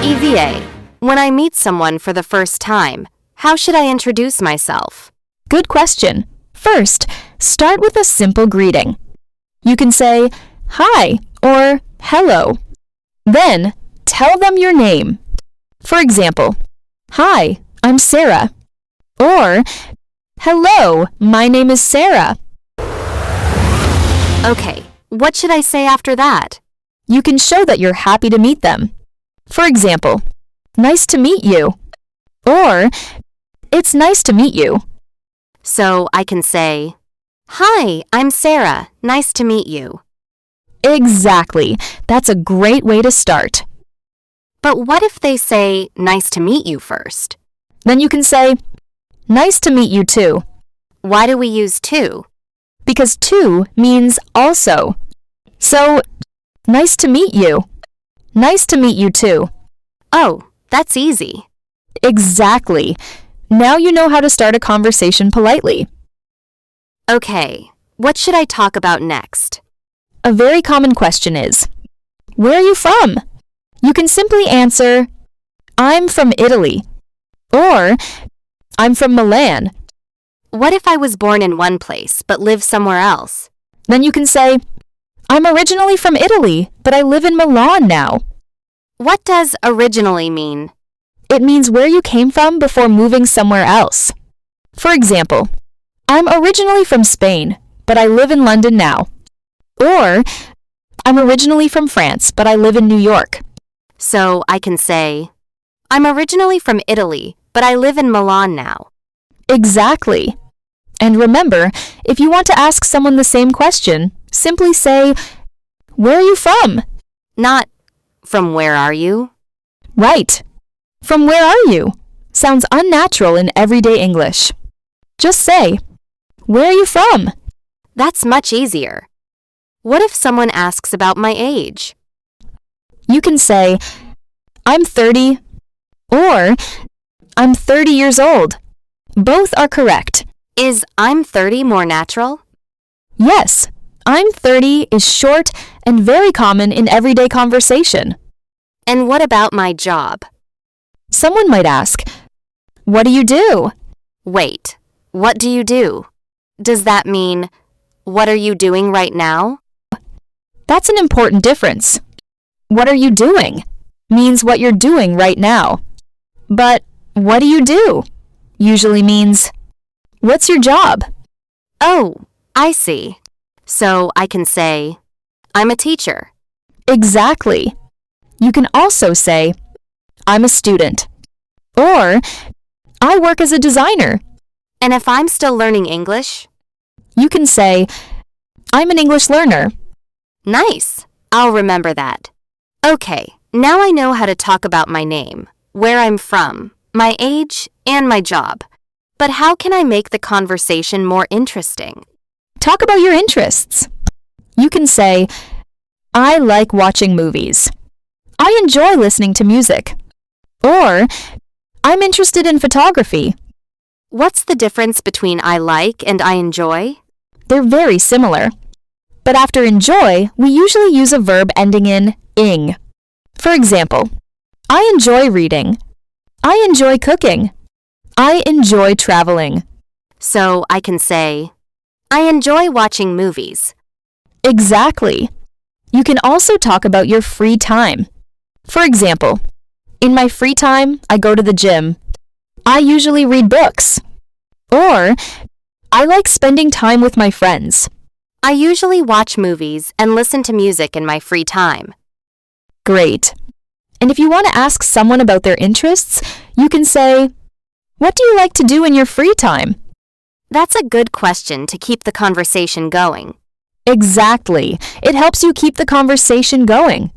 EVA. When I meet someone for the first time, how should I introduce myself? Good question. First, start with a simple greeting. You can say, "Hi" or "Hello." Then, tell them your name. For example, "Hi, I'm Sara." Or, "Hello, my name is Sara." Okay, what should I say after that? You can show that you're happy to meet them. For example, "Nice to meet you." Or, "It's nice to meet you." So I can say, "Hi, I'm Sara. Nice to meet you." Exactly. That's a great way to start. But what if they say, "Nice to meet you" first? Then you can say, "Nice to meet you too." Why do we use to? Because to means also. So, nice to meet you. Nice to meet you too. Oh, that's easy. Exactly. Now you know how to start a conversation politely. Okay, what should I talk about next? A very common question is, "Where are you from?" You can simply answer, "I'm from Italy." Or, "I'm from Milan." What if I was born in one place but live somewhere else? Then you can say, "I'm originally from Italy, but I live in Milan now." What does originally mean? It means where you came from before moving somewhere else. For example, "I'm originally from Spain, but I live in London now." Or, "I'm originally from France, but I live in New York." So I can say, "I'm originally from Italy, but I live in Milan now." Exactly. And remember, if you want to ask someone the same question, simply say, "Where are you from?" Not, "From where are you?" Right. "From where are you?" sounds unnatural in everyday English. Just say, "Where are you from?" That's much easier. What if someone asks about my age? You can say, "I'm 30" or "I'm 30 years old." Both are correct. Is "I'm 30" more natural? Yes, "I'm 30" is short and very common in everyday conversation. And what about my job? Someone might ask, "What do you do?" Wait, what do you do? Does that mean, what are you doing right now? That's an important difference. "What are you doing?" means what you're doing right now. But "what do you do?" usually means, "What's your job?" Oh, I see. So I can say, "I'm a teacher." Exactly. You can also say, "I'm a student." Or, "I work as a designer." And if I'm still learning English? You can say, "I'm an English learner." Nice. I'll remember that. Okay, now I know how to talk about my name, where I'm from, my age, and my job. But how can I make the conversation more interesting? Talk about your interests. You can say, "I like watching movies." "I enjoy listening to music." Or, "I'm interested in photography." What's the difference between I like and I enjoy? They're very similar. But after enjoy, we usually use a verb ending in ing. For example, "I enjoy reading." "I enjoy cooking." "I enjoy traveling." So I can say, "I enjoy watching movies." Exactly. You can also talk about your free time. For example, "In my free time, I go to the gym." "I usually read books." Or, "I like spending time with my friends." I usually watch movies and listen to music in my free time. Great. And if you want to ask someone about their interests, you can say, "What do you like to do in your free time?" That's a good question to keep the conversation going. Exactly. It helps you keep the conversation going.